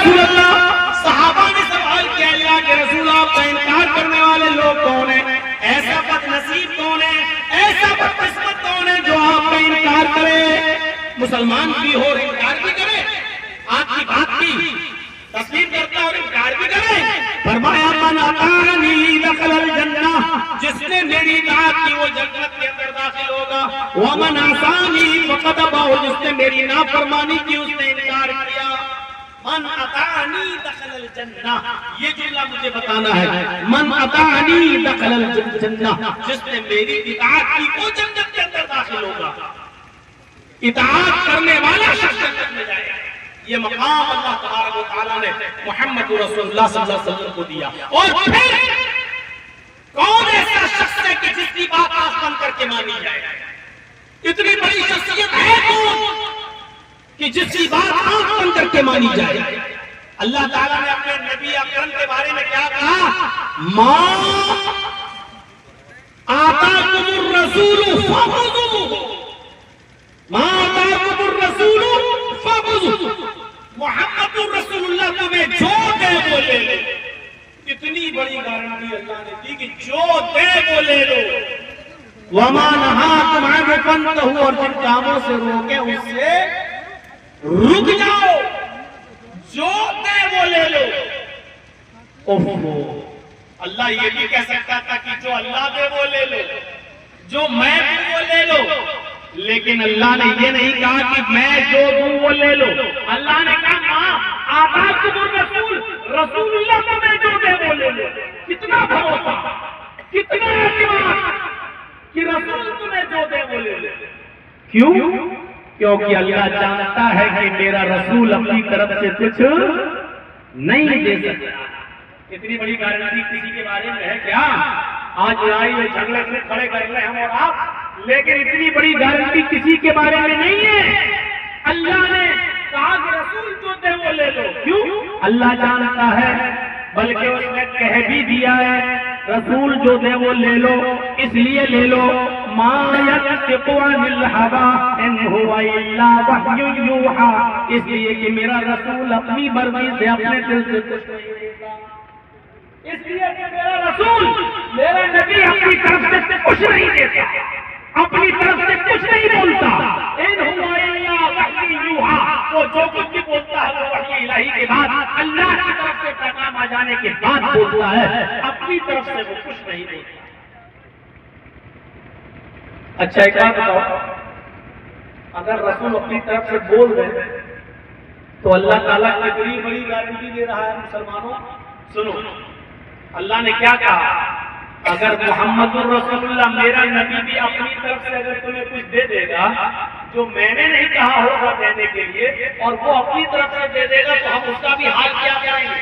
رسول اللہ، صحابہ نے سوال کیا اللہ کے رسول آپ کا انکار کرنے والے لوگ کون ہیں؟ ایسا بد نصیب کون ہے، ایسا بد قسمت کون ہے جو آپ کا انکار کرے؟ مسلمان بھی ہو اور انکار بھی کرے، آپ کی بات کی تسلیم کرتا اور انکار بھی کرے۔ فرمایا من اطاعنی دخل الجنہ، جس نے میری اطاعت کی وہ جنت کے اندر داخل ہوگا، ومن عصانی فقد ابى، جس نے میری نافرمانی کی اس نے انکار کیا۔ من اطاعنی دخل الجنہ، یہ جملہ مجھے بتانا ہے، من اطاعنی دخل الجنہ، جس نے میری اطاعت کی وہ جنت کے اندر داخل ہوگا۔ اطاعت کرنے والا شخص جنت میں جائے گا۔ یہ مقام اللہ تبارک و تعالیٰ نے محمد رسول اللہ صلی اللہ علیہ وسلم کو دیا۔ اور پھر کون ایسا شخص ہے کہ جس کی بات آنکھ بند کر کے مانی جائے؟ اتنی بڑی شخصیت ہے کون کہ جس کی بات آنکھ بند کر کے مانی جائے؟ اللہ تعالیٰ نے اپنے نبی اکرم کے بارے میں کیا کہا؟ ما آتاکم الرسول فخذوہ، ما آتاکم الرسول فخذوہ، محمد رسول اللہ تمہیں جو دے وہ لے لو۔ اتنی بڑی گارنٹی اللہ نے دی کہ جو دے وہ لے لو۔ وما نہاکم عنہ فانتہوا، اور جن کاموں سے روکے اس سے رک جاؤ، جو دے وہ لے لو۔ اوہو، اللہ یہ بھی کہہ سکتا تھا کہ جو اللہ دے وہ لے لو، جو میں دوں وہ لے لو، لیکن اللہ نے یہ نہیں کہا کہ میں جو دوں وہ لے لو۔ اللہ نے کہا آتاکم الرسول، رسول اللہ تمہیں جو دے وہ لے لو۔ کتنا بھروسہ، کتنا اعتماد کہ رسول تمہیں جو دے وہ لے لو۔ کیوں؟ کیونکہ اللہ جانتا ہے کہ میرا رسول اپنی طرف سے کچھ نہیں دے سکتا۔ اتنی بڑی گارنٹی کسی کے بارے میں ہے کیا؟ آج لڑائی میں جھگڑے سے کھڑے کر لیں ہم اور آپ، لیکن اتنی بڑی گارنٹی کسی کے بارے میں نہیں ہے۔ اللہ نے کہا کہ رسول جو دے وہ لے لو۔ کیوں؟ اللہ جانتا ہے، بلکہ اس نے کہہ بھی دیا ہے رسول جو دے وہ لے لو، اس لیے لے لو ما ينطق عن الهوى ان هو الا وحی یوحی، اس لیے کہ میرا رسول اپنی مرضی سے اپنے دل سے کچھ نہیں دیتا، اس لیے کہ میرا رسول، میرا نبی اپنی طرف سے کچھ نہیں دیتا، اپنی طرف سے کچھ نہیں بولتا۔ ان هو الا وحی یوحی، وہ جو کچھ بھی بولتا ہے وہ وحی الہی کے بعد اللہ کی طرف سے پیغام آ جانے کے بعد بولتا ہے، اپنی طرف سے وہ کچھ نہیں بولتا۔ اچھا ایک بات بتاؤ، اگر رسول اپنی طرف سے بول رہے تو اللہ تعالیٰ کتنی بڑی گارنٹی دے رہا ہے مسلمانوں۔ سنو اللہ نے کیا کہا، اگر محمد الرسول اللہ میرا نبی بھی اپنی طرف سے اگر تمہیں کچھ دے دے گا جو میں نے نہیں کہا ہوگا دینے کے لیے، اور وہ اپنی طرف سے دے دے گا تو ہم اس کا بھی حال کیا کریں گے؟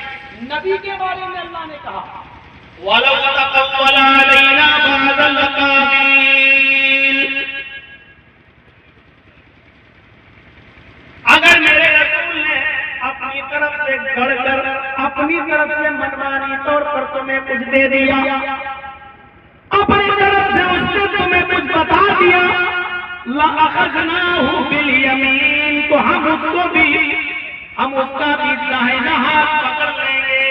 نبی کے بارے میں اللہ نے کہا وَلَوْ تَقَوَّلَ عَلَيْنَا بَعْضَ الْأَقَاوِيلِ، اگر میرے رسول نے اپنی طرف سے گڑ کر اپنی طرف سے منمانی طور پر تمہیں کچھ دے دیا، اپنی طرف سے اس نے تمہیں کچھ بتا دیا، لَأَخَذْنَاهُ بِالْيَمِينِ، تو ہم اس کا بھی داہنا ہاتھ پکڑ لیں گے۔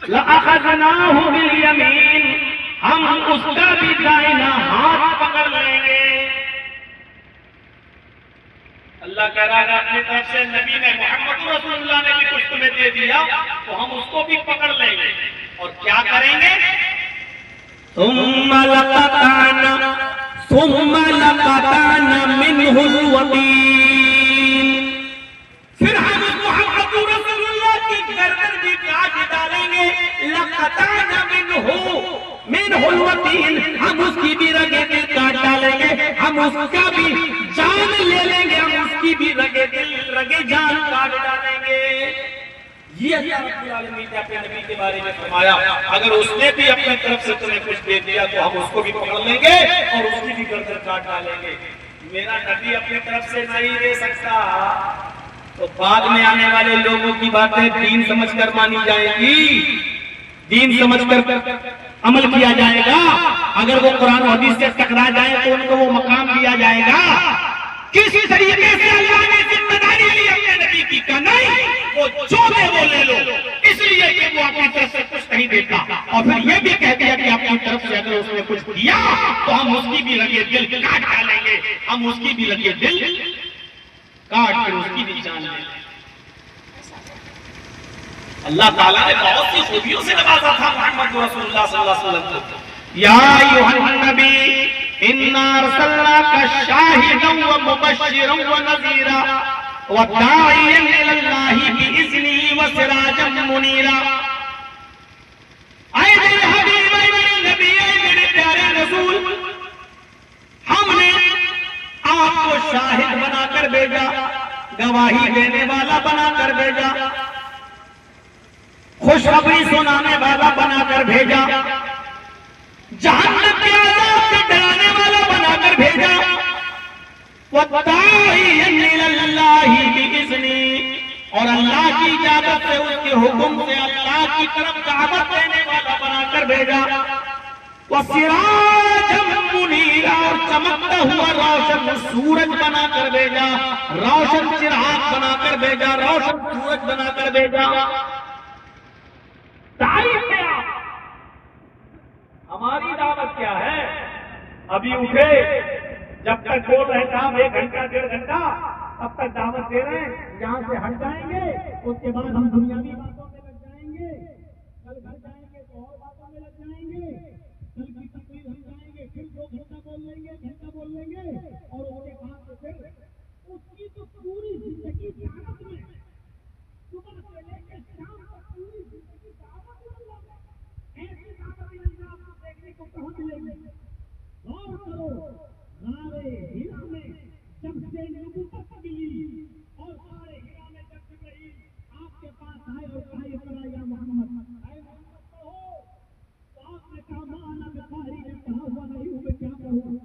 لَأَخَذْنَاهُ بِالْيَمِينِ، ہم اس کا بھی داہنا ہاتھ پکڑ لیں گے۔ اللہ کہہ رہا ہے اپنی طرف سے نبی نے محمد رسول اللہ نے بھی کچھ تمہیں دے دیا تو ہم اس کو بھی پکڑ لیں گے، اور کیا کریں گے؟ ثُمَّ لَقَطَعْنَا مِنْهُ الْوَتِينَ، پھر ہم محمد رسول اللہ کی گردن بھی کاٹ ڈالیں گے۔ لَقَطَعْنَا مِنْهُ الْوَتِينَ، ہم اس کی بھی رگیں دل کاٹ ڈالیں گے، ہم اس کا بھی جان لے لیں گے، ہم اس کی بھی رگیں دل رگیں جان کاٹ ڈالیں گے۔ یہ اللہ رب العالمین نے اپنے نبی کے بارے میں فرمایا، اگر اس نے بھی اپنی طرف سے تمہیں کچھ دے دیا تو ہم اس کو بھی پکڑ لیں گے اور اس کی بھی گردن کاٹ ڈالیں گے۔ میرا نبی اپنی طرف سے نہیں دے سکتا تو بعد میں آنے والے لوگوں کی باتیں دین سمجھ کر مانی جائیں گی، دین سمجھ کر عمل کیا جائے گا۔ اگر وہ قرآن و حدیث سے ٹکرا جائے تو ان کو وہ مقام دیا جائے گا۔ کسی طریقے سے اللہ نے ذمہ داری لی اپنے نبی کی کا نہیں، وہ جو دے وہ لے لو، اس لیے کہ وہ اپنی طرف سے کچھ نہیں دیتا، اور پھر یہ بھی کہہ دیا کہ اپنی طرف سے اگر اس نے کچھ دیا تو ہم اس کی بھی رگے دل کاٹ ڈالیں گے، ہم اس کی بھی رگے دل کاٹ کر اس کی بھی جان لیں گے۔ اللہ تعالیٰ نے بہت سی خوبیوں سے نوازا تھا محمد رسول اللہ صلی اللہ علیہ وسلم کو۔ یا ایھا النبی انا ارسلناک شاہدا ومبشرا ونذیرا وداعیا الی اللہ باذنہ وسراجا منیرا۔ اے میرے حبیب، اے میرے نبی، اے میرے پیارے رسول، ہم نے آپ کو شاہد بنا کر بھیجا، گواہی دینے والا بنا کر بھیجا، خوشخبری سنانے والا بنا کر بھیجا، جہنم کے عذاب سے ڈرانے والا بنا کر بھیجا، وَدَاعِيًا إِلَى اللَّهِ بِإِذْنِهِ، اور اللہ کی اجازت سے، اس کے حکم سے اللہ کی طرف دعوت دینے والا بنا کر بھیجا، وَسِرَاجًا مُنِيرًا، اور چمکتا ہوا روشن سورج بنا کر بھیجا، روشن چراغ بنا کر بھیجا، روشن سورج بنا کر بھیجا۔ تعریف کیا، ہماری دعوت کیا ہے؟ ابھی اٹھے، جب تک بول رہے صاحب 1 گھنٹہ 1.5 گھنٹہ، اب تک دعوت دے رہے ہیں، یہاں سے ہٹ جائیں گے، اس کے بعد ہم دنیاوی باتوں میں لگ جائیں گے، کل گھر جائیں گے تو اور باتوں میں لگ جائیں گے، کل کی تقریر ہم جائیں گے، پھر 2 گھنٹہ بول لیں گے، گھنٹہ بول لیں گے، اور اس کے بعد تو پھر اس کی تو پوری زندگی دعوت میں، صبح سے لے کے شام تک پوری زندگی دعوت میں، ایسی دعوت انجام دیکھنے کو کہاں ملے گی؟ غور کرو، غار ہرا میں جب سے نبوت ملی اور غار ہرا میں جب جبرائیل آپ کے پاس آئے اور کہا اقرا یا محمد، اے محمد پڑھو، تو آپ نے کہا ما انا بقاری، نے کہا ہوا نہیں ہوں میں کیا پڑھوں؟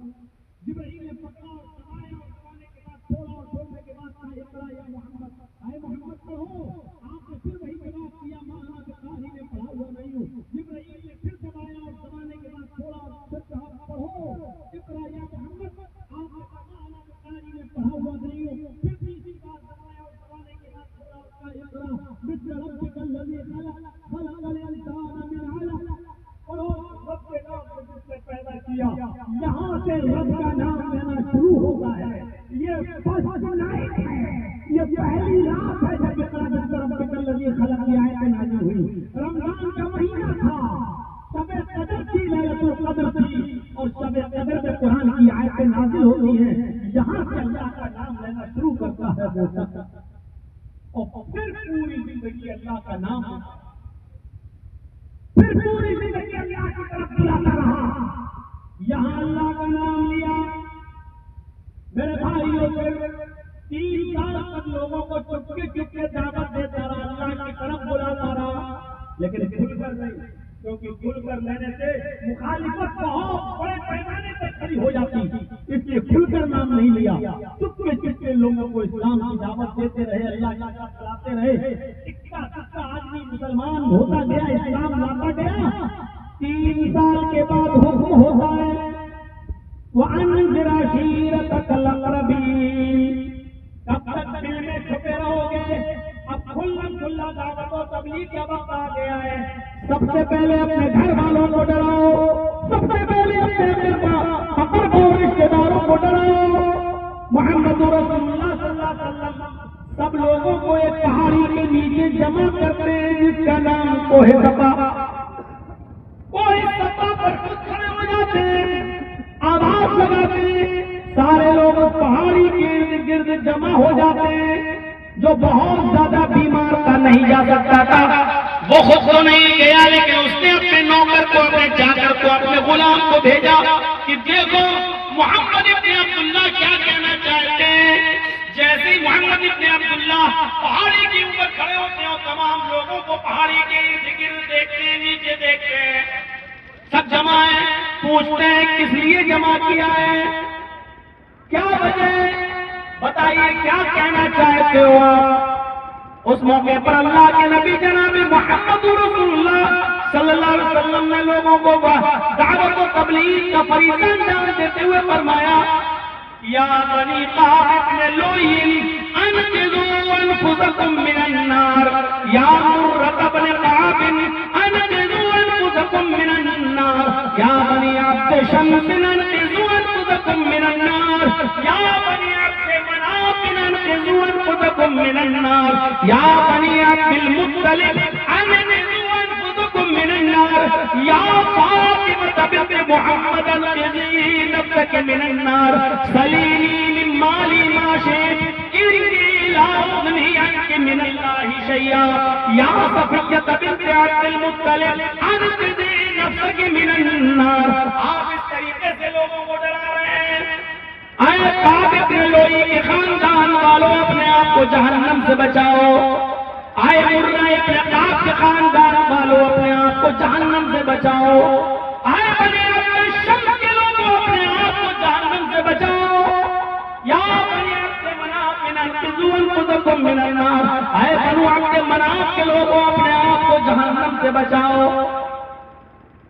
جبرائیل نے پکڑا اور دبایا اور دبانے کے بعد چھوڑا اور چھوڑنے کے بعد کہا اقرا یا محمد، اے محمد پڑھو، آپ نے پھر وہی جواب دیا ما انا بقاری، نے پڑھا ہوا نہیں ہوں۔ جبرائیل نے پھر دبایا اور دبانے کے بعد چھوڑا اور پھر کہا پڑھو اقرا یا محمد، آپ نے کہا ما انا بقاری، نے پڑھا ہوا نہیں ہوں۔ پھر تیسری بار دبایا اور دبانے کے بعد چھوڑا اور کہا اقرا بسم ربک الذی خلق، خلق الانسان من علق، پڑھو رب کے نام سے جس نے پیدا کیا۔ یہاں سے رب کا نام لینا شروع ہوتا ہے، یہ فرسٹ نائٹ ہے، یہ پہلی رات ہے جب اقرا بسم ربک الذی خلق کی آیتیں نازل ہوئی۔ رمضان کا مہینہ تھا، شب قدر کی، لیلۃ القدر تھی، اور شب قدر میں قرآن کی آیتیں نازل ہوتی ہیں۔ یہاں سے اللہ کا نام لینا شروع کرتا ہے وہ شخص، اور پھر پوری زندگی اللہ کا نام، پھر پوری زندگی اللہ کی طرف بلاتا رہا۔ یہاں اللہ کا نام لیا، میرے بھائیوں، 3 سال تک لوگوں کو چپکے چپکے دعوت دیتا رہا، اللہ کی طرف بلاتا رہا، لیکن کھل کر نہیں، کیونکہ کھل کر لینے سے مخالفت بہت بڑے پیمانے پر کھڑی ہو جاتی، اس لیے کھل کر نام نہیں لیا، چپکے چپکے لوگوں کو اسلام کی دعوت دیتے رہے، اللہ کی طرف بلاتے رہے۔ سکہ آدمی مسلمان ہوتا گیا، اسلام لاتا گیا۔ 3 سال کے بعد حکم ہوتا ہے وَأَنذِرْ عَشِيرَتَكَ الْأَقْرَبِينَ، کب تک دل میں چھپے رہو گے؟ اب کھلا دعوت و تبلیغ کا وقت آ گیا ہے۔ سب سے پہلے اپنے گھر والوں کو ڈراؤ، سب سے پہلے اپنے اقرب و رشتے داروں کو ڈراؤ۔ محمد رسول اللہ صلی اللہ علیہ وسلم سب لوگوں کو ایک پہاڑی کے نیچے جمع کرتے ہیں جس کا نام کوہ صفا۔ کوہ صفا پر کھڑے ہو جاتے ہیں، آواز لگاتے ہیں، سارے لوگ اس پہاڑی کے ارد گرد جمع ہو جاتے ہیں۔ جو بہت زیادہ بیمار تھا، نہیں جا سکتا تھا، وہ خود تو نہیں گیا، لیکن اس نے اپنے نوکر کو، اپنے چاکر کو، اپنے غلام کو بھیجا کہ دیکھو محمد ابن عبداللہ کیا کہنا چاہتے ہیں۔ جیسے ہی محمد ابن عبداللہ پہاڑی کے اوپر کھڑے ہوتے ہیں اور تمام لوگوں کو پہاڑی کے ارد گرد دیکھتے ہیں، نیچے دیکھتے ہیں، سب جمع ہیں، پوچھتے ہیں کس لیے جمع کیا ہے، کیا وجہ ہے، بتائیے کیا کہنا چاہتے ہو آپ؟ اس موقع پر اللہ کے نبی جناب محمد رسول اللہ صلی اللہ علیہ وسلم نے لوگوں کو دعوت و تبلیغ کا فریضہ انجام دیتے ہوئے فرمایا یا بنی قعب ابن لؤی انقذوا انفسکم من النار، شمس انقذوا انفسکم من النار یا بنی عبد مناف انقذوا انفسکم من النار یا بنی عبد المطلب انقذوا انفسکم من النار یا فاطمة بنت محمد انقذی نفسک من النار سلینی من مالی ما شئت انی لا اغنی عنک من اللہ شیئا یا صفیہ بنت عبد المطلب انقذی نفسک من النار. آپ اس طریقے سے لوگوں کو ڈرا رہے ہیں. اے کعب ابن لؤی کے خاندان والوں اپنے آپ کو جہنم سے بچاؤ. اے مرہ ابن کعب کے خاندان والوں اپنے آپ کو جہنم سے بچاؤ. اے بنی عبد شمس کے لوگوں اپنے آپ کو جہنم سے بچاؤ. یا بنی عبد مناف انقذوا انفسکم من النار. اے بنو عبد مناف کے لوگوں اپنے آپ کو جہنم سے بچاؤ.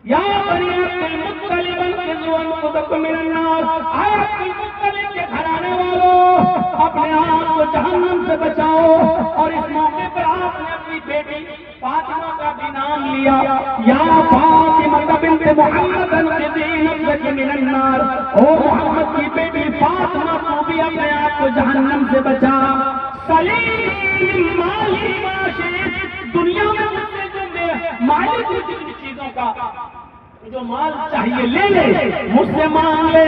یا بنی عبد المطلب انقذوا انفسکم من النار. اے عبد المطلب کے گھرانے والوں اپنے آپ کو جہنم سے بچاؤ. اور اس موقع پر آپ نے اپنی بیٹی فاطمہ کا بھی نام لیا. یا فاطمہ بنت محمد انقذی نفسک من النار. او محمد کی بیٹی فاطمہ کو بھی اپنے آپ کو جہنم سے بچا. سلیم مالی ما شئت. دنیا میں مجھ سے جو مالک ہو جتنی چیزوں کا جو مال چاہیے لے لے, مجھ سے مانگ لے.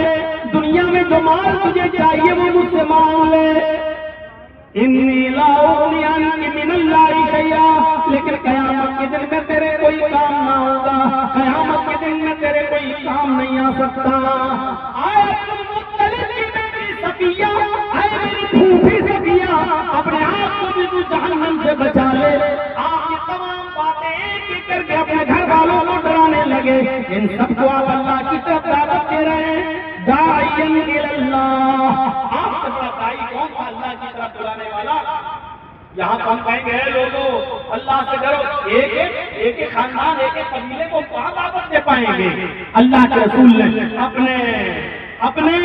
دنیا میں جو مال تجھے چاہیے وہ مجھ سے مانگ لے. انی لا اغنی عنک من اللہ شیئا. لیکن قیامت کے دن میں تیرے کوئی کام نہ ہوگا. قیامت کے دن میں تیرے کوئی کام نہیں آ سکتا. اے عبد المطلب کی بیٹی صفیہ, اے میری پھوپھی صفیہ, اپنے آپ کو بھی تو جہنم سے بچا لے. آپ یہ تمام باتیں ایک ایک کر کے اپنے گھر والوں کو ڈرانے لگے. ان سب کو آپ اللہ کی طرف دعوت دے رہے ہیں. داعیا الی اللہ. آپ سے بڑا داعی کون تھا اللہ کی طرف بلانے والا؟ یہاں تو ہم کہیں گے لوگوں اللہ سے ڈرو. ایک ایک خاندان ایک ایک قبیلے کو کہاں دعوت دے پائیں گے؟ اللہ کے رسول نے اپنے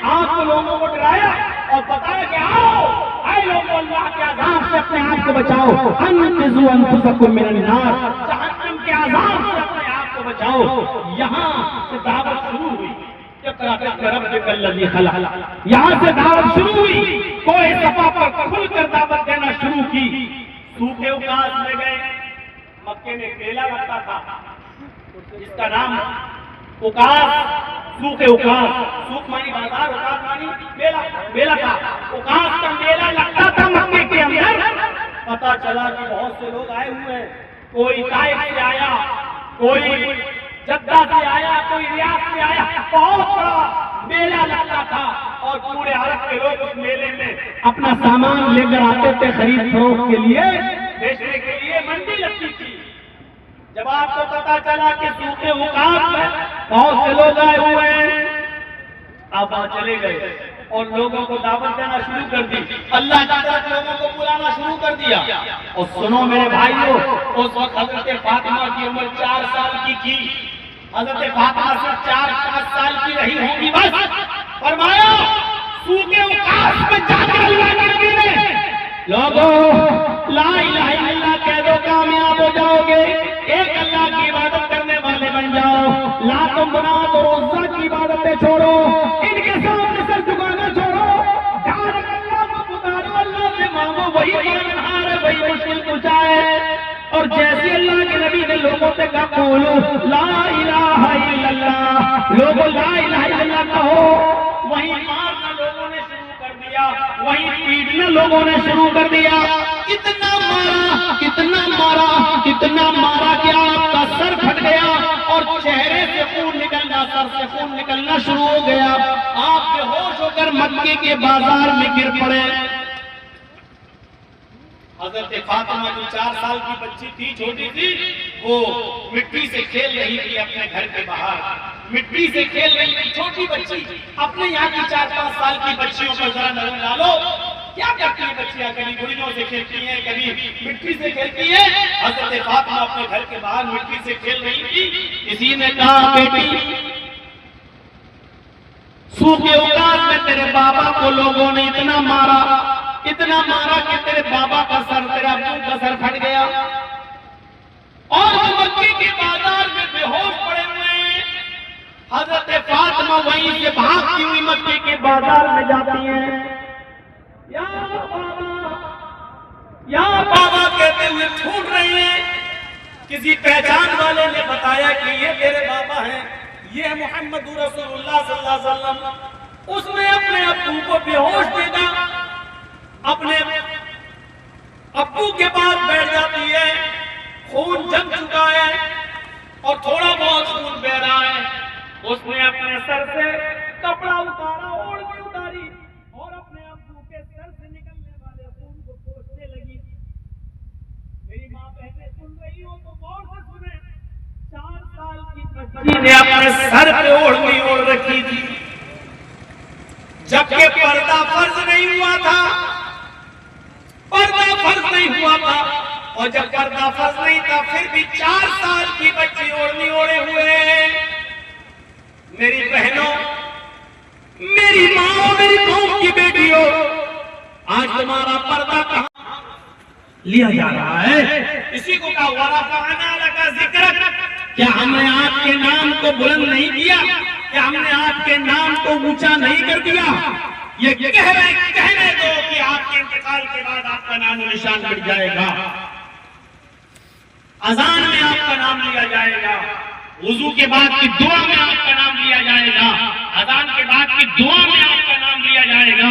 آپ کو لوگوں کو ڈرایا اور بتایا کہ آؤ اے لوگوں اللہ کے عذاب سے اپنے آپ کو بچاؤ. انقذوا انفسکم من النار. جہنم کے عذاب سے اپنے آپ کو بچاؤ. یہاں سے دعوت شروع ہوئی. اقرأ باسم ربک الذی خلق. یہاں سے دعوت شروع ہوئی. کوئی صفا پر کھل کر دعوت دینا شروع کی. سوکھے اوقات میں گئے. مکے میں میلہ لگتا تھا جس کا نام اوقات, سوکھے اوقات. سوکھ مانی بازار, اوقات مانی میلہ تھا. اوقات کا میلہ لگتا تھا مکے کے اندر. پتا چلا کہ بہت سے لوگ آئے ہوئے ہیں. کوئی طائف سے آیا, کوئی جدہ سے آیا, کوئی ریاض سے آیا. بہت بڑا میلہ لگتا تھا اور پورے عرب کے لوگ اس میلے میں اپنا سامان لے کر آتے تھے خرید فروخت کے لیے, بیچنے کے لیے. منڈی لگتی تھی. جب آپ کو پتا چلا کہ سوکھے اوقات میں بہت سے لوگ آئے ہوئے ہیں, آپ وہاں چلے گئے اور لوگوں کو دعوت دینا شروع کر دی. اللہ کی طرف لوگوں کو بلانا شروع کر دیا. اور سنو میرے بھائیوں, اس وقت حضرت فاطمہ کی عمر 4 سال کی تھی. حضرت فاطمہ صرف 4-5 سال کی رہی ہوں گی بس. فرمایا سوکھے اوقات میں جا کر اللہ کے نبی نے لوگوں لا الہ الا اللہ کہہ دو, کامیاب ہو جاؤ گے. ایک اللہ کی عبادت کرنے والے بن جاؤ. لات و منات اور عزا کی عبادتیں چھوڑو. ان کے سامنے سر جھکانا چھوڑو. ڈائریکٹ اللہ کو پکارو, اللہ سے مانگو, وہی پالنہار ہے, وہی مشکل کشا ہے. اور جیسے اللہ کے نبی نے لوگوں سے کہا بولو لا الہ الا اللہ, لوگوں لا الہ الا اللہ کہو, وہیں مارنا لوگوں نے شروع کر دیا, وہیں پیٹنا لوگوں نے شروع کر دیا. اتنا مارا کہ آپ کا سر پھٹ گیا اور چہرے سے خون نکلنا, سر سے خون نکلنا شروع ہو گیا. آپ بے ہوش ہو کر مکے کے بازار میں گر پڑے. حضرت فاطمہ جو 4 سال کی بچی تھی, چھوٹی تھی, وہ مٹی سے کھیل رہی تھی اپنے گھر کے باہر. مٹی سے کھیل رہی تھی چھوٹی بچی. اپنے یہاں کی 4-5 سال کی بچیوں پر ذرا نظر ڈالو, کیا کرتی ہیں بچیاں؟ کبھی گڑیوں سے کھیلتی ہیں, کبھی مٹی سے کھیلتی ہیں. حضرت فاطمہ اپنے گھر کے باہر مٹی سے کھیل رہی تھی. کسی نے کہا بیٹی سوکھے اوقات میں تیرے بابا کو لوگوں نے اتنا مارا کہ تیرے بابا کا سر, تیرا ابو کا سر پھٹ گیا. اور مکے کے بازار میں بے ہوش پڑے ہوئے ہیں. حضرت فاطمہ وہیں سے بھاگتی ہوئی مکے کے بازار میں جاتی ہیں، یا بابا کہتے ہوئے ڈھونڈ رہی ہیں۔ کسی پہچان والے نے بتایا کہ یہ تیرے بابا ہیں، یہ محمد رسول اللہ صلی اللہ علیہ وسلم۔ اس نے اپنے ابو کو بے ہوش دیکھا، اپنے ابو کے پاس بیٹھ جاتی ہے، خون جم چکا ہے اور تھوڑا بہت خون بہ رہا ہے۔ اس نے اپنے سر سے کپڑا اتارا، اوڑھنی اتاری اور اپنے ابو کے سر سے نکلنے والے خون کو پوچھنے لگی۔ میری ماں بہنیں سن رہی ہو تو غور سے سنیں، 4 سال کی بچی نے اپنے سر پہ اوڑھنی اوڑھ رکھی تھی، جبکہ پردہ فرض نہیں ہوا تھا، اور جب پردہ فرض نہیں تھا پھر بھی 4 سال کی بچی اوڑھنی اوڑھے ہوئے۔ میری بہنوں، میری ماں، میری قوم کی بیٹیوں، آج تمہارا پردہ کہاں لیا جا رہا ہے؟ اسی کو کہا وَرَفَعْنَا لَكَ ذِكْرَكَ، کیا ہم نے آپ کے نام کو بلند نہیں کیا؟ کیا ہم نے آپ کے نام کو اونچا نہیں کر دیا؟ یہ کہنے دو کہ آپ کے انتقال کے بعد آپ کا نام و نشان مٹ جائے گا، اذان میں آپ کا نام لیا جائے گا، وضو کے بعد کی دعا میں آپ کا نام لیا جائے گا، اذان کے بعد کی دعا میں آپ کا نام لیا جائے گا،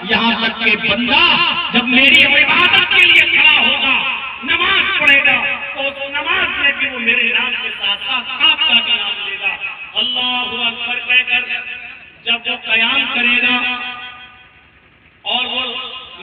یہاں تک کہ بندہ جب میری عبادت کے لیے کھڑا ہوگا، نماز پڑھے گا، تو اس نماز میں بھی وہ میرے نام کے ساتھ ساتھ آپ کا بھی نام لے گا۔ اللہ اکبر کہہ کر جب وہ قیام کرے گا اور وہ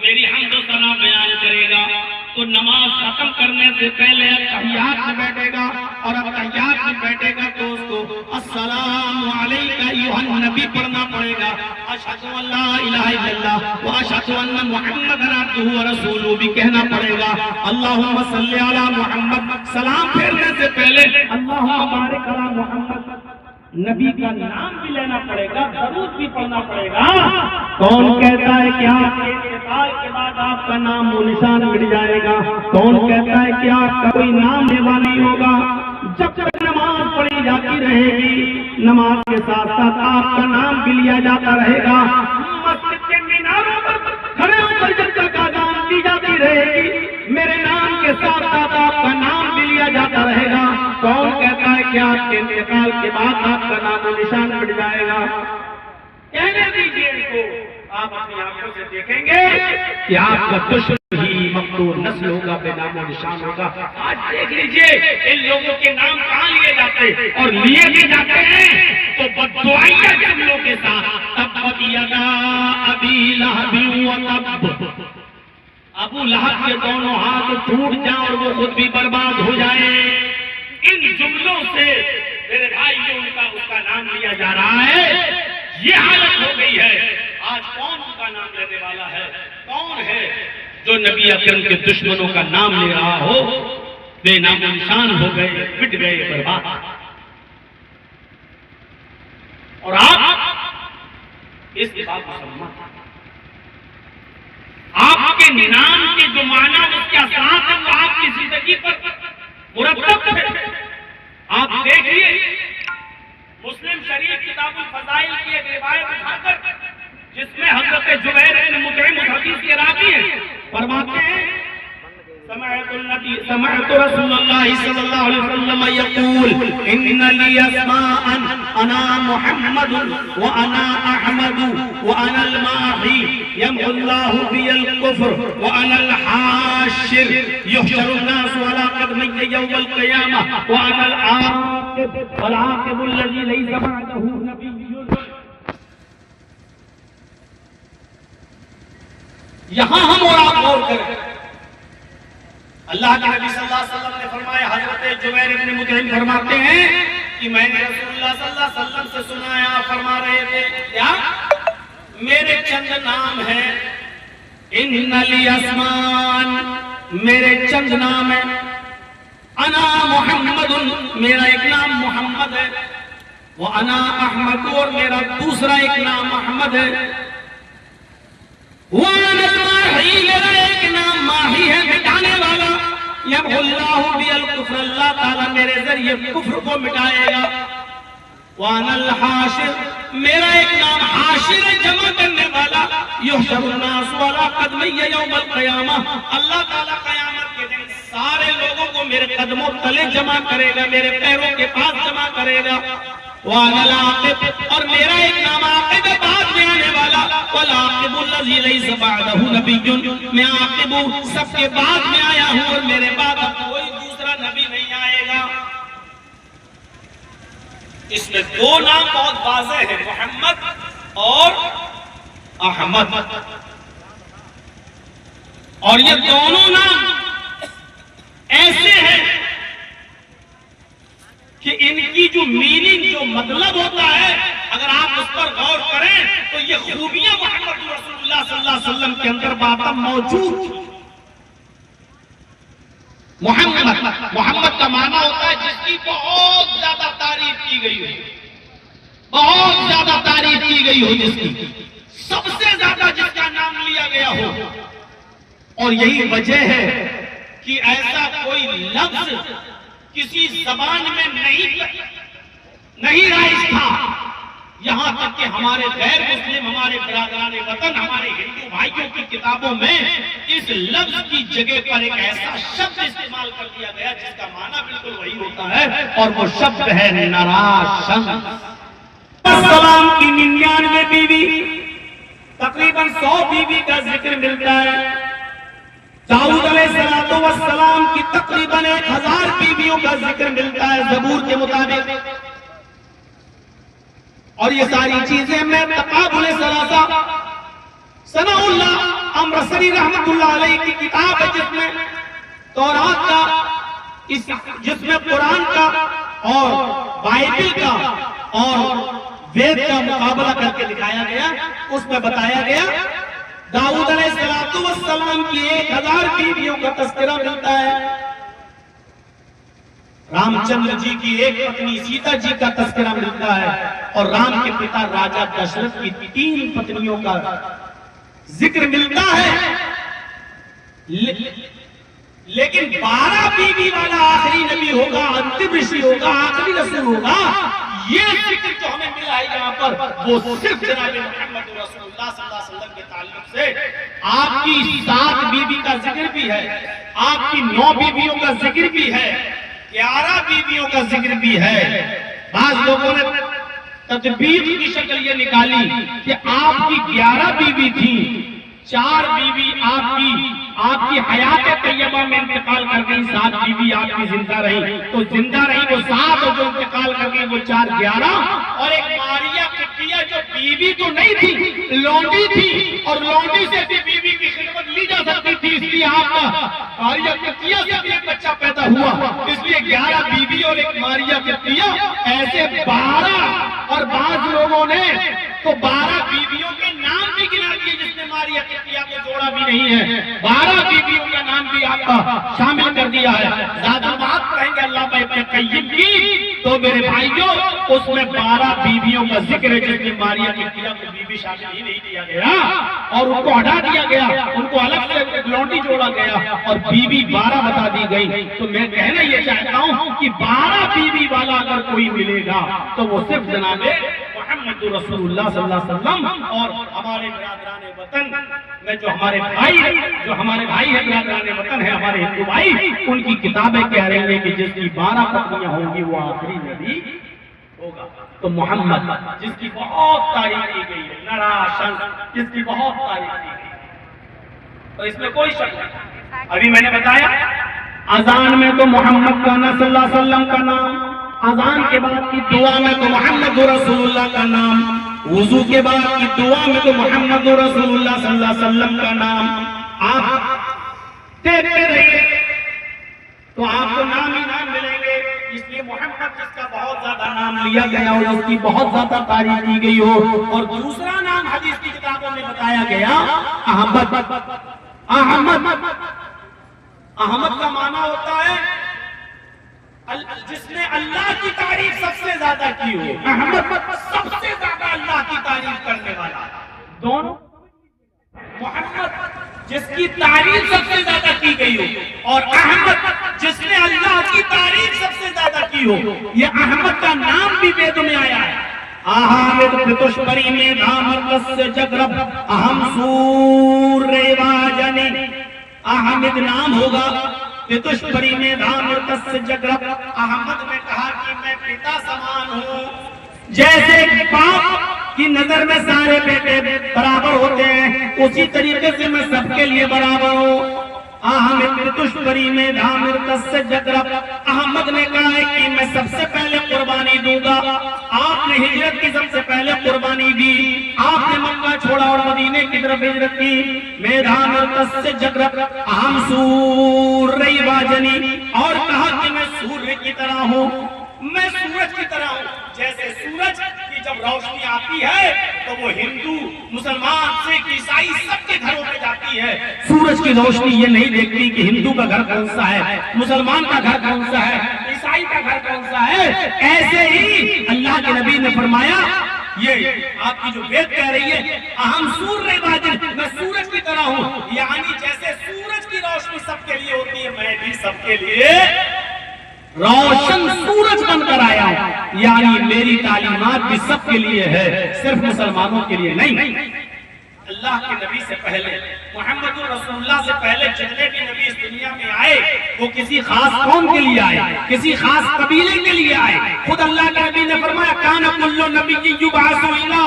میری حمد و ثنا بیان کرے گا تو نماز ختم کرنے سے پہلے تحیات میں بیٹھے گا، اور اب تحیات میں بیٹھے گا تو اس کو السلام علیک ایھا النبی پڑھنا پڑے گا، اشہد ان لا الہ الا اللہ واشہد ان محمدا عبدہ ورسولہ بھی کہنا پڑے گا، اللہم صلی علی محمد، سلام پھیرنے سے پہلے اللہم بارک علی محمد، نبی کا نام بھی لینا پڑے گا، درود بھی پڑھنا پڑے گا۔ کون کہتا ہے کہ آپ کے انتقال کے بعد آپ کا نام و نشان مٹ جائے گا؟ کون کہتا ہے کہ آپ کا کوئی نام لیوا نہیں ہوگا؟ جب تک نماز پڑھی جاتی رہے گی، نماز کے ساتھ ساتھ آپ کا نام بھی لیا جاتا رہے گا، مسجد کے میناروں پر کھڑے ہو کر جب تک اذان دی جاتی رہے گی، میرے نام کے ساتھ ساتھ آپ کا نام بھی لیا جاتا رہے گا۔ کون کہتا ہے کہ آپ کے انتقال کے بعد آپ کا نام و نشان مٹ جائے گا؟ کہنے دیجیے ان کو، آپ اپنی آنکھوں سے دیکھیں گے کہ آپ کا دشمن ہی مقتول نسل ہوگا، بے نام و نشان ہوگا۔ آج دیکھ لیجیے ان لوگوں کے نام کہاں لیے جاتے ہیں، اور لیے بھی جاتے ہیں تو بددعائیاں جملوں کے ساتھ، تبت یدا ابی لہب وتب، ابو لہب کے دونوں ہاتھ ٹوٹ جائیں اور وہ خود بھی برباد ہو جائیں۔ ان جملوں سے میرے بھائی ان کا اس کا نام لیا جا رہا ہے، یہ حالت ہو گئی ہے۔ آج کون ان کا نام لینے والا ہے؟ کون ہے جو نبی اکرم کے دشمنوں کا نام لے رہا ہو؟ بے نام و نشان ہو گئے، مٹ گئے، برباد۔ اور آپ اس بات کو سمجھنا، آپ کے نام کے جو معنی اس کے اثرات ہیں وہ آپ کی زندگی پر مرتب ہے۔ آپ دیکھیے مسلم شریف کتاب الفضائل کی ایک روایت اٹھا کر جس میں حضرت جبیر بن مطعم حدیث کے راوی ہیں، فرماتے ہیں سمعت رسول اللہ صلی اللہ علیہ وسلم یقول ان لی اسماء انا محمد وانا احمد وانا الماحی یمحو اللہ بی الکفر وانا الحاشر یحشر الناس علی قدمی یوم القیامہ وانا العاقب والعاقب الذی لیس بعدہ نبی۔ یہاں ہم اور آپ غور کریں، اللہ کے نبی صلی اللہ علیہ وسلم نے فرمایا، حضرت جبیر بن مطعم فرماتے ہیں کہ میں نے رسول اللہ صلی اللہ علیہ وسلم سے سنایا، فرما رہے تھے کیا؟ میرے چند نام ہیں، ان لی اسمان، میرے چند نام ہیں، انا محمد، میرا ایک نام محمد ہے، وانا احمد، اور میرا دوسرا ایک نام احمد ہے، وانا الماحی، میرا ایک نام ماحی ہے، مٹانے والا، یمحو اللہ بی الکفر، اللہ تعالیٰ میرے ذریعے کفر کو مٹائے گا۔ وانا الحاشر، میرا ایک نام حاشر ہے، جمع کرنے والا. یحشر الناس علی قدمی یوم القیامہ، اللہ تعالیٰ قیامت کے دن سارے لوگوں کو میرے قدموں تلے جمع کرے گا، میرے پیروں کے پاس جمع کرے گا. وانا العاقب، اور میرا ایک نام عاقب ہے، بعد میں آنے والا. والعاقب الذی لیس بعدہ نبی، میں عاقب ہوں، سب کے بعد میں آیا ہوں اور میرے بعد اب کوئی دوسرا نبی نہیں آئے گا. اس میں دو نام بہت واضح ہیں، محمد اور احمد، اور یہ دونوں نام ایسے ہیں کہ ان کی جو میننگ، جو مطلب ہوتا ہے، اگر آپ اس پر غور کریں تو یہ خوبیاں محمد رسول اللہ صلی اللہ علیہ وسلم کے اندر باطن موجود تھی. محمد کا معنی ہوتا ہے جس کی بہت زیادہ تعریف کی گئی ہو، بہت زیادہ تعریف کی گئی ہو، جس کی سب سے زیادہ جس کا نام لیا گیا ہو. اور یہی وجہ ہے کہ ایسا کوئی لفظ کسی زبان میں نہیں رائج تھا، یہاں تک کہ ہمارے غیر مسلم، ہمارے برادران وطن، ہمارے ہندو بھائیوں کی کتابوں میں اس لفظ کی جگہ پر ایک ایسا شبد استعمال کر دیا گیا جس کا معنی بالکل وہی ہوتا ہے، اور وہ شبد ہے نراشن. السلام کی 99 بیوی، تقریباً 100 بیوی کا ذکر ملتا ہے. داؤد علیہ السلام کی تقریباً 1000 بیویوں کا ذکر ملتا ہے زبور کے مطابق. اور یہ ساری چیزیں میں تقابل ثلاثہ ثناء اللہ امرسری رحمت اللہ علیہ کی کتاب ہے، جس میں تورات کا، جس میں قرآن کا اور بائبل کا اور وید کا مقابلہ کر کے دکھایا گیا. اس میں بتایا گیا داؤد علیہ السلام کی 1000 بیویوں کا تذکرہ ملتا ہے. رام چندر جی کی ایک پتنی سیتا جی کا تذکرہ ملتا ہے، اور رام کے پتا راجہ دشرت کی 3 پتنیوں کا ذکر ملتا ہے. لیکن 12 بیوی والا آخری نبی ہوگا، انتم رشی ہوگا، آخری رسول ہوگا. یہ ذکر جو ہمیں ملا ہے یہاں پر، وہ صرف جناب محمد رسول اللہ صلی اللہ علیہ وسلم کے تعلق سے. آپ کی 7 بیوی کا ذکر بھی ہے، آپ کی 9 بیویوں کا ذکر بھی ہے، 11 بیویوں کا ذکر بھی ہے. بعض لوگوں نے تطبیق کی شکل یہ نکالی کہ آپ کی 11 بیوی تھی، 4 بیوی آپ کی حیات طیبہ میں انتقال کر گئی، 7 بیوی آپ کی زندہ رہی. تو زندہ رہی وہ 7، اور جو انتقال کر گئی وہ 4، 11. اور ایک ماریہ قبطیہ جو بیوی تو نہیں تھی، لونڈی تھی، اور لونڈی سے بھی بیوی کی خدمت لی جا سکتی تھی، اس لیے آپ کا ماریہ قبطیہ سے بھی ایک بچہ پیدا ہوا. اس لیے 11 بیوی اور ایک ماریہ قبطیہ، ایسے 12. اور بعض لوگوں نے تو 12 بیویوں کے نام بھی گنا دیے، جس نے ماریہ قبطیہ کو جوڑا بھی نہیں ہے. 12 بیویوں کا نام بھی آپ کا شامل کر دیا ہے. زیادہ بات کریں گے اللہ پہ ابن قیم کی، تو میرے بھائیوں اس میں 12 بیویوں کا ذکر ہے، جس نے ماریہ قبطیہ کو بیوی شامل ہی نہیں کیا گیا، اور ان کو ہٹا دیا گیا، ان کو الگ سے لونڈی جوڑا گیا، اور بیوی 12 بتا دی گئی. تو میں کہنا یہ چاہتا ہوں کہ 12 بیوی والا اگر کوئی ملے گا تو وہ صرف جناب محمد رسول اللہ صلی اللہ علیہ وسلم. اور ہمارے برادران وطن میں جو ہمارے بھائی ہیں برادران وطن ہیں، ہمارے ہندو بھائی، ان کی کتابیں کہہ رہی ہیں کہ جس کی 12 پتنیاں ہوں گی وہ آخری نبی ہوگا. تو محمد جس کی بہت تعریف کی گئی ہے، نراشن جس کی بہت تعریف کی گئی ہے، تو اس میں کوئی شک نہیں. ابھی میں نے بتایا اذان میں تو محمد کا صلی اللہ علیہ وسلم کا نام، اذان کے بعد کی دعا میں تو محمد رسول اللہ کا نام، وضو کے بعد کی دعا میں تو محمد رسول اللہ صلی اللہ علیہ وسلم کا نام. آپ دیکھتے رہیے تو آپ کو نام ہی نام ملیں گے. اس لیے محمد جس کا بہت زیادہ نام لیا گیا اور جس کی بہت زیادہ تعریف کی گئی ہو. اور دوسرا نام حدیث کی کتابوں میں بتایا گیا احمد. احمد کا معنی ہوتا ہے جس نے اللہ کی تعریف سب سے زیادہ کی ہو. احمد سب سے زیادہ اللہ کی تعریف کرنے والا. دونوں محمد جس کی تعریف سب سے زیادہ کی گئی ہو، اور احمد جس نے اللہ کی تعریف سب سے زیادہ کی ہو. یہ احمد کا نام بھی ویدوں میں آیا ہے. احمد پتشپری میں دھامرکس سے جگرب اہم سور ریواجنی. احمد نام ہوگا, پتشپری میں دھامرکس سے جگرب. احمد نے کہا کہ میں پتا سمان ہوں. جیسے باپ کی نظر میں سارے بیٹے برابر ہوتے ہیں, اسی طریقے سے میں سب کے لیے برابر ہوں. احمد پتشپری میں دھامرکس سے جگرب. احمد نے کہا ہے کہ میں سب سے پہلے قربانی دوں گا. آپ نے ہجرت کی سب سے پہلے قربانی دی. آپ نے مکہ چھوڑا اور مدینے کی طرف ہجرت کی. میں دھامرکس سے جگرب اہم سور ریواجنی, اور کہا کہ میں سورج کی طرح ہوں. میں سورج کی طرح ہوں. جیسے سورج کی جب روشنی آتی ہے تو وہ ہندو, مسلمان, سکھ, عیسائی سب کے گھروں میں جاتی ہے. سورج کی روشنی یہ نہیں دیکھتی کہ ہندو کا گھر کون سا ہے, مسلمان کا گھر کون سا ہے, عیسائی کا گھر کون سا ہے. ایسے ہی اللہ کے نبی نے فرمایا, یہ آپ کی جو بیت کہہ رہی ہے اہم سور ریواجن, میں سورج کی طرح ہوں. یعنی جیسے سورج کی روشنی سب کے لیے ہوتی ہے, میں بھی سب کے لیے روشن سورج بن کر آیا ہوں. یعنی میری تعلیمات بھی سب کے لیے ہے, صرف مسلمانوں کے لیے نہیں. اللہ کے نبی سے پہلے, محمد رسول اللہ سے پہلے جتنے بھی نبی اس دنیا میں آئے وہ کسی خاص قوم کے لیے آئے, کسی خاص قبیلے کے لیے آئے. خود اللہ کے نبی نے فرمایا کان کل نبی یبعث الی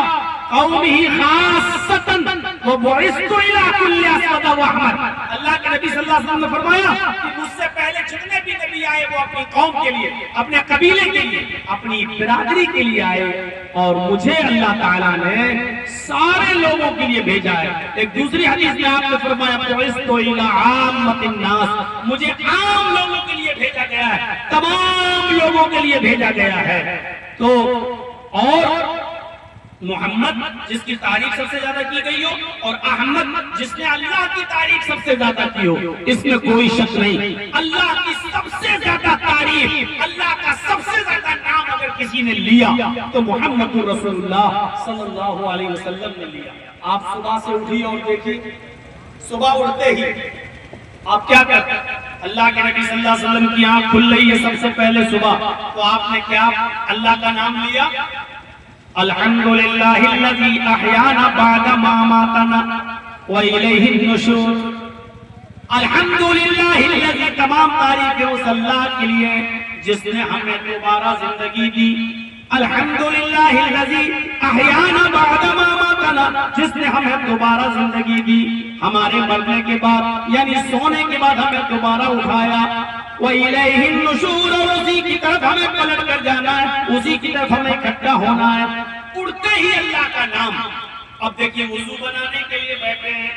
قومہ خاصۃ وبعثت الی کل اسود واحمر. اللہ کے نبی صلی اللہ علیہ وسلم نے فرمایا کہ مجھ سے پہلے جتنے بھی نبی آئے وہ اپنی قوم کے لیے, اپنے قبیلے کے لیے, اپنی برادری کے لیے آئے, اور مجھے اللہ تعالیٰ نے سارے لوگوں کے لیے بھیجا ہے. ایک دوسری حدیث میں آپ نے فرمایا بعثت الی عامۃ الناس, مجھے عام لوگوں کے لیے بھیجا گیا ہے, تمام لوگوں کے لیے بھیجا گیا ہے. تو اور محمد جس کی تعریف سب سے زیادہ کی گئی ہو, اور احمد جس نے اللہ کی تعریف سب سے زیادہ کی ہو, اس میں کوئی شک نہیں. اللہ کی سب سے زیادہ تعریف, اللہ کا سب سے زیادہ نام اگر کسی نے لیا تو محمد رسول اللہ صلی اللہ علیہ وسلم نے لیا. آپ صبح سے اٹھی اور دیکھیں, صبح اٹھتے ہی آپ کیا کرتے ہیں؟ اللہ کے نبی صلی اللہ علیہ وسلم کی آنکھ کھل رہی ہے سب سے پہلے صبح, تو آپ نے کیا اللہ کا نام لیا, الحمدللہ الذی احیانا بعد ما ماتنا والیہ النشور. الحمدللہ الذی, تمام تعریفیں اس اللہ کے لیے جس نے ہمیں دوبارہ زندگی دی. الحمدللہ الذی احیانا بعد ما ماتنا, جس نے ہمیں دوبارہ زندگی دی, ہمارے مرنے کے بعد یعنی سونے کے بعد ہمیں دوبارہ اٹھایا. وَإِلَيْهِ النُّشُورُ, اور اسی کی طرف ہمیں پلٹ کر جانا ہے, اسی کی طرف ہمیں اکٹھا ہونا ہے. اڑتے ہی اللہ کا نام. اب دیکھیے وضو بنانے کے لیے بیٹھے ہیں,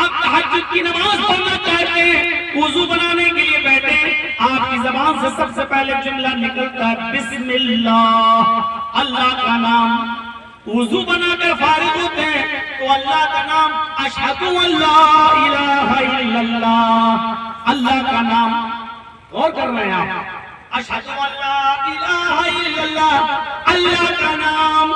آپ تہجد کی نماز پڑھنا چاہتے ہیں, وضو بنانے کے لیے بیٹھے ہیں, آپ کی زبان سے سب سے پہلے جملہ نکلتا ہے بسم اللہ, اللہ کا نام. وضو بنا کر فارغ ہوتے ہیں تو اللہ کا نام, اشہد ان لا الہ الا اللہ, اللہ کا نام. غور کر رہے ہیں آپ, اشہد ان لا الہ الا اللہ, اللہ کا نام.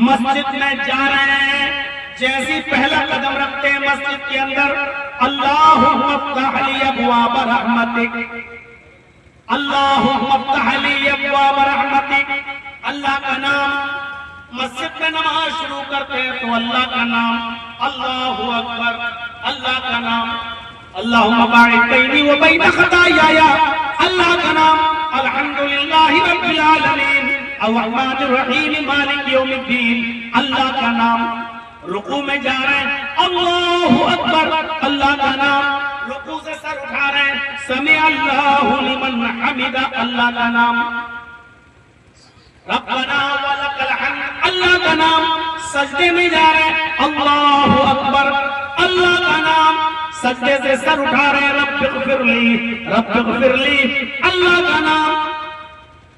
مسجد میں جا رہے ہیں, جیسی پہلا قدم رکھتے ہیں مسجد کے اندر, اللہم افتح لی ابواب رحمتک, اللہم افتح لی ابواب رحمتک, اللہ کا نام. مسجد میں نماز شروع کرتے ہیں تو اللہ کا نام, اللہ اکبر, اللہ کا نام. اللہم باعد بینی و بین خطایایا, اللہ کا نام. الحمدللہ رب العالمین الرحمن الرحیم مالک یوم الدین, اللہ کا نام. رکوع میں جا رہے ہیں, اللہ اکبر, اللہ کا نام. رکوع سے سر اٹھا رہے ہیں, سمع اللہ لمن حمدہ, اللہ کا نام. ربنا ولک الحمد, اللہ کا نام. سجدے میں جا رہے ہیں, اللہ اکبر, اللہ کا نام. سجدے سے سر اٹھا رہے ہیں, رب اغفر لی, رب اغفر لی, اللہ کا نام.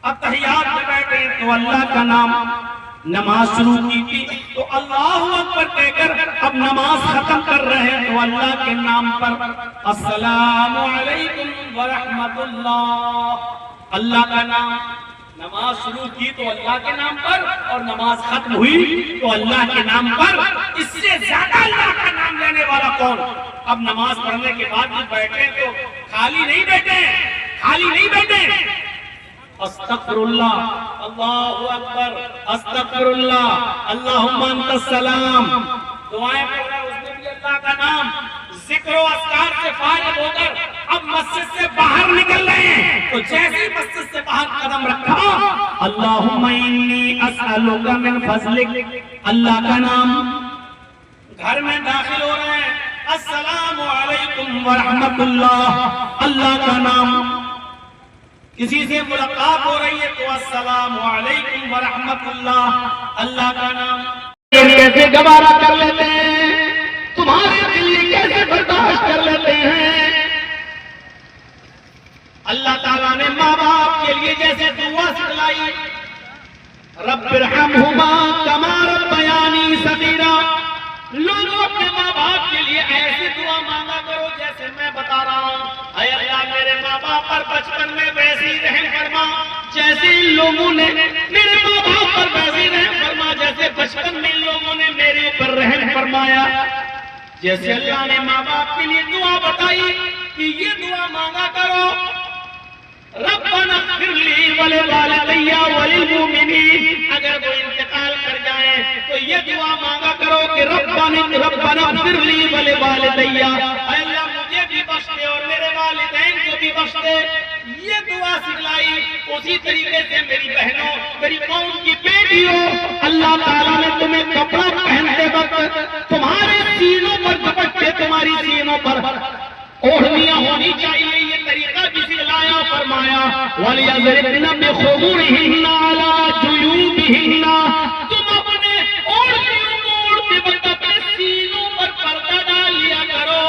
اب تحیات میں بیٹھے ہیں تو اللہ کا نام. نماز شروع کی تھی تو اللہ اکبر کہہ کر اب نماز ختم کر رہے ہیں تو اللہ کے نام پر, السلام علیکم ورحمت اللہ, اللہ کا نام. نماز شروع کی تو اللہ کے نام پر, اور نماز ختم ہوئی تو اللہ کے نام پر. اس سے زیادہ اللہ کا نام لینے والا کون؟ اب نماز پڑھنے کے بعد بھی بیٹھے تو خالی نہیں بیٹھے, خالی نہیں بیٹھے. استغفراللہ، اللہ اکبر، استغفراللہ، اللہم انت السلام. دعائیں پڑھ رہے اس نے بھی اللہ کا نام. ذکر و اذکار سے فارغ ہو کر اب مسجد سے باہر نکل رہے ہیں. تو جیسے ہی مسجد سے باہر قدم رکھا، اللہم انی اسألک من فضلک، اللہ کا نام. گھر میں داخل ہو رہے ہیں، السلام علیکم ورحمت اللہ، اللہ کا نام. کسی سے ملاقات ہو رہی ہے تو السلام علیکم ورحمت اللہ، اللہ کا نام. کیسے گوارا کر لیتے ہیں، تمہارے دل یہ کیسے برداشت کر لیتے ہیں. اللہ تعالیٰ نے ماں باپ کے لیے جیسے دعا سکھلائی، رب ارحمہما کما ربیانی صغیرا. لوگوں اپنے ماں باپ کے لیے ایسی دعا مانگا کرو جیسے میں بتا رہا ہوں. اے اللہ میرے ماں باپ پر بچپن میں ویسی رحم فرما جیسے ان لوگوں نے میرے ماں باپ پر ویسی رحم فرما جیسے بچپن میں ان لوگوں نے میرے اوپر رحم فرمایا. جیسے اللہ نے ماں باپ کے لیے دعا بتائی کہ یہ دعا مانگا کرو، ربنا اغفر لی ولوالدی وللمؤمنین. اگر وہ انتقال کر جائیں تو یہ دعا مانگا کرو کہ ربنا اغفر لی ولوالدی، اے اللہ مجھے بھی بخش دے اور میرے والدین کو بھی بخش دے. یہ دعا سکھلائی. اسی طریقے سے میری بہنوں، میری قوم کی بیٹیوں، اللہ تعالیٰ نے تمہیں کپڑا پہنتے وقت تمہارے سینوں پر دوپٹے، تمہاری سینوں پر اوڑھنیاں ہونی چاہیے، یہ طریقہ بھی سکھلایا. فرمایا وَلْيَضْرِبْنَ بِخُمُرِهِنَّ عَلَىٰ جُيُوبِهِنَّ. تم اپنے اوڑھنیوں کو اوڑھتے وقت اپنے سینوں پر پردہ ڈال لیا کرو،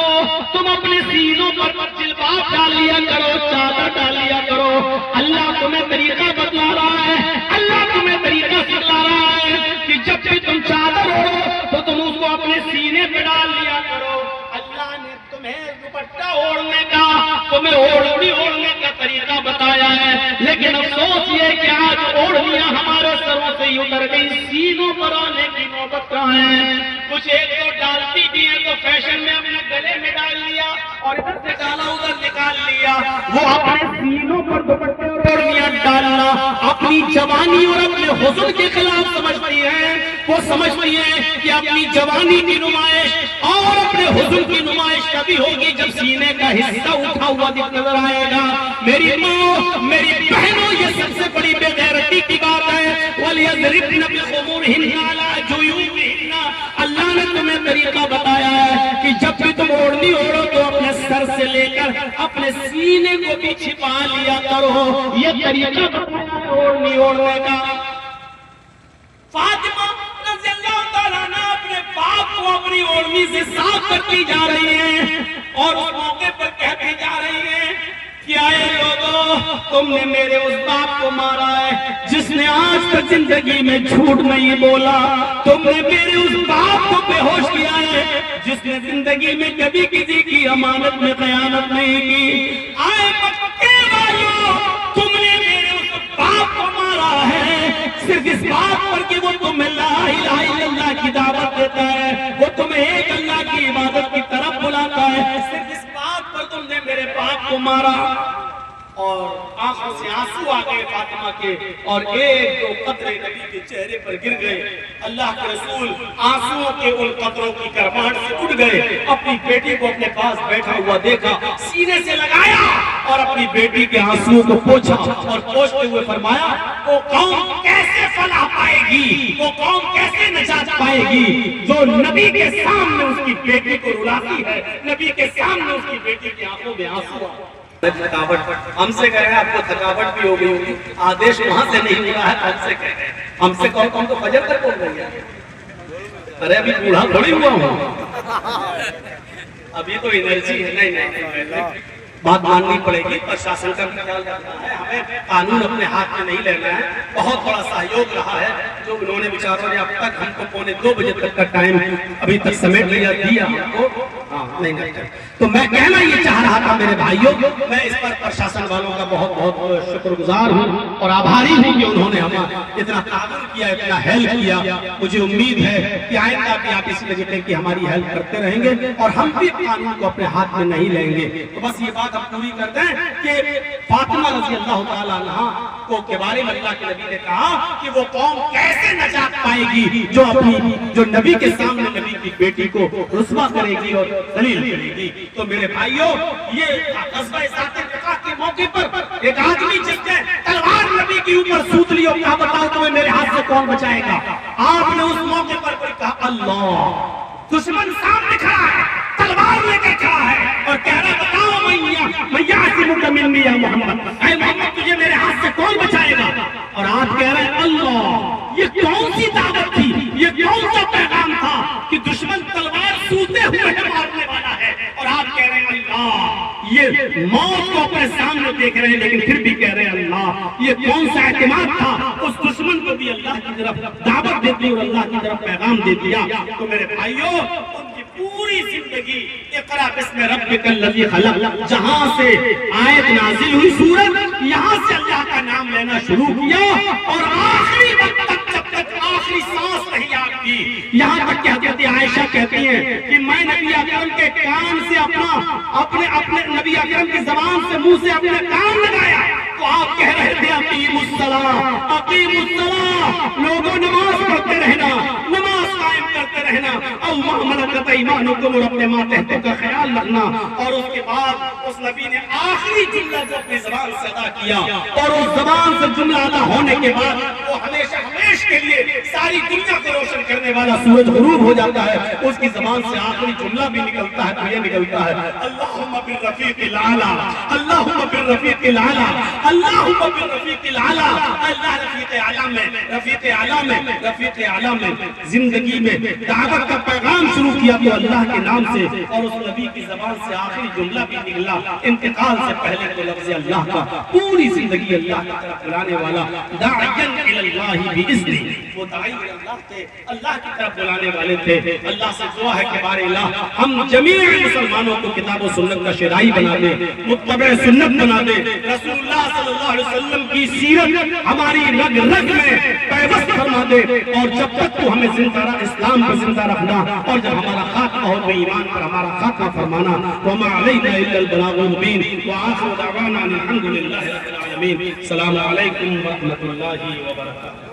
تم اپنے سینوں پر جلباب ڈال لیا کرو، چادر ڈال لیا کرو. اللہ تمہیں طریقہ بتلا رہا ہے، اللہ تمہیں طریقہ سکھلا رہا ہے کہ جب بھی تم چادر اوڑھو تو تم اس کو اپنے سینے پہ ڈال لیا کرو. اللہ نے تمہیں دوپٹہ اوڑھنے کا، تمہیں اوڑھنے کا طریقہ بتایا ہے. لیکن افسوس یہ کہ آج اوڑھنیاں ہمارے سروں سے ہی اتر گئی، سینوں پر آنے کی نوبت کہاں ہے. کچھ ایک تو ڈالتی بھی ہیں تو فیشن میں اپنے گلے میں ڈال لیا اور ادھر سے ڈالا ادھر نکال لیا. وہ اپنے سینوں پر دوپٹے اور اوڑھنیاں ڈالنا اپنی جوانی اور اپنے حسن کے خلاف سمجھتی ہے. وہ سمجھتی ہے کہ اپنی جوانی کی نمائش اور اپنے حسن کی نمائش کبھی ہوگی جب سینے کا حصہ اٹھا ہوا نظر آئے گا. میری ماں، میری بہنوں، یہ سب سے بڑی بے غیرتی کی بات ہے. وَلْيَضْرِبْنَ بِخُمُرِهِنَّ عَلَىٰ جُيُوبِهِنَّ. اللہ نے تمہیں طریقہ بتایا ہے کہ جب بھی تم اوڑھنی اوڑھو تو اپنے سر سے لے کر اپنے سینے کو بھی چھپا لیا کرو. یہ طریقہ بتایا ہے اوڑھنی اوڑھنے کا. فاطمہ رضی اللہ تعالیٰ عنہ اپنے باپ کو اپنی اوڑھنی سے صاف کرتی جا رہی ہیں اور اس موقع پر کہتی جا رہی ہیں کہ آئے لوگوں، تم نے میرے اس باپ کو مارا ہے جس نے آج تک زندگی میں جھوٹ نہیں بولا. تم نے میرے اس باپ کو بے ہوش کیا ہے جس نے زندگی میں کبھی کسی کی امانت میں خیانت نہیں کی. آئے مکے والوں، تم نے میرے اس باپ کو مارا ہے صرف اس بات پر کہ وہ تمہیں لا الہ الا اللہ کی دعوت دیتا ہے، وہ تمہیں ایک اللہ کی عبادت کی طرف بلاتا ہے. صرف اس بات پر تم نے میرے باپ کو مارا. اور آنکھوں سے آنسو آ گئے فاطمہ کے اور ایک دو قطرے نبی کے چہرے پر گر گئے. اللہ کے رسول آنسوؤں کے ان قطروں کی کرماٹ سے اٹھ گئے. اپنی بیٹی کو اپنے پاس بیٹھا ہوا دیکھا، سینے سے لگایا اور اپنی بیٹی کے آنسوؤں کو پوچھا اور پوچھتے ہوئے فرمایا وہ قوم کیسے فلاح پائے گی، وہ قوم کیسے نجات پائے گی جو نبی کے سامنے اس کی بیٹی کو رلاتی ہے، نبی کے سامنے اس کی بیٹی کی آنکھوں میں آنسو. تھکاوٹ ہم سے کہہ رہے ہیں، آپ کو تھکاوٹ بھی ہو گئی ہوگی، آدیش وہاں سے نہیں ہو رہا ہے، ہم سے کہہ رہے ہیں. ہم سے کون تو فجر تک بول رہی ہے. ارے ابھی بوڑھا تھوڑی ہوا ہوں، ابھی تو انرجی ہے. نہیں، بات ماننی پڑے گی. پرشاسن کا خیال رکھنا ہے، ہمیں قانون اپنے ہاتھ میں نہیں لینا ہے. بہت بڑا سہیوگ رہا ہے جو انہوں نے بیچاروں نے اب تک ہم کو 1:45 بجے تک کا ٹائم ابھی تک سمیٹ دیا ہم کو. نہیں تو میں کہنا یہ چاہ رہا تھا میرے بھائیوں، میں اس پر پرشاسن والوں کا بہت بہت شکر گزار ہوں اور آبھاری ہوں کہ انہوں نے ہمیں اتنا تعاون کیا، اتنا ہیلپ کیا. مجھے امید ہے کہ آئندہ بھی آپ اسی طریقے کی ہماری ہیلپ کرتے رہیں گے اور ہم بھی قانون کو اپنے ہاتھ میں نہیں لیں گے. تو بس یہ بات ہم پوری کر دیں کہ فاطمہ رضی اللہ تعالیٰ عنہ کو کے بارے میں اللہ کے نبی نے کہا کہ وہ قوم کیسے نجات پائے گی جو نبی کے سامنے نبی کی بیٹی کو رسوا کرے گی اور ذلیل کرے گی. تو میرے بھائیوں یہ غزوہ ذات الرقاع کے موقع پر ایک آدمی جس نے تلوار نبی کے اوپر سوت لی اور کہا بتاؤ تمہیں میرے ہاتھ سے کون بچائے گا. آپ نے اس موقع پر کہا اللہ. دشمن سامنے کھڑا ہے, تلوار لے کے کھڑا ہے اور کہہ رہا بتاؤ میں یعصمک منی یا محمد, اے محمد تجھے میرے ہاتھ سے کون بچائے گا. اور آپ کہہ رہے ہیں اللہ. یہ کون سی دعوت تھی, یہ کون سا پیغام تھا کہ دشمن تلوار سوتے ہوئے مارنے والا ہے اور آپ کہہ رہے ہیں اللہ. یہ موت کو اپنے سامنے دیکھ رہے ہیں لیکن پھر بھی کہہ رہے ہیں اللہ. یہ کون سا اعتماد تھا, اس دشمن کو بھی اللہ کی طرف دعوت دیتی اور اللہ کی طرف پیغام دے دیا. تو میرے بھائیوں ان کی پوری زندگی اقرا بسم ربک الذی خلق, جہاں سے آیت نازل ہوئی سورت, یہاں سے اللہ کا نام لینا شروع کیا اور آخری وقت تک جب تک آخری سانس نہیں آپ کی, یہاں تک کہ حضرت عائشہ کہتی ہیں کہ میں نبی اکرم کے کان سے اپنے نبی اکرم کی زبان سے منہ سے اپنے کان لگایا تو آپ کہہ رہے تھے اقیموا الصلاۃ اقیموا الصلاۃ, لوگوں نماز پڑھتے رہنا, نماز قائم کرتے رہنا, او ما ملکت ایمانکم, اور اپنے ماتحتوں کا خیال رکھنا. اور اس کے بعد اس نبی نے آخری جملہ جو اپنی زبان سے ادا کیا اور اس زبان سے جملہ ادا ہونے کے بعد وہ ہمیشہ ہمیشہ کے لیے ساری دنیا کو روشن کرنے والا سورج غروب ہو جاتا ہے. اس کی زبان سے آخری جملہ بھی نکلتا ہے تو یہ نکلتا ہے اللہم بالرفیق الاعلی, اللہم بالرفیق الاعلی, اللہم بالرفیق الاعلی. اللہ رفیق اعلیٰ میں زندگی میں دعوت کا پیغام شروع کیا تو اللہ کے نام سے, اور اس نبی کی زبان سے آخری جملہ بھی نکلا انتقال سے پہلے تو لفظ اللہ کا. پوری زندگی اللہ کی طرف بلانے والا داعیا الی اللہ باذنہ, وہ داعی اللہ تھے, اللہ کی طرف بلانے والے تھے. اللہ سے دعا ہے کہ بارے اللہ ہم جمیع مسلمانوں کو کتاب و سنت کا شرائی بنا دے, متبع سنت بنا دے, رسول اللہ صلی اللہ علیہ وسلم کی سیرت ہماری رگ رگ میں پیوست فرما دے, اور جب تک تو ہمیں زندہ اسلام پر زندہ رکھنا اور جب ہمارا خاتمہ ہو تو ایمان پر ہمارا خاتمہ فرمانا. وما علینا الا البلاغ المبین, وآخر دعوانا الحمد للہ رب العالمین. السلام علیکم ورحمۃ اللہ وبرکاتہ.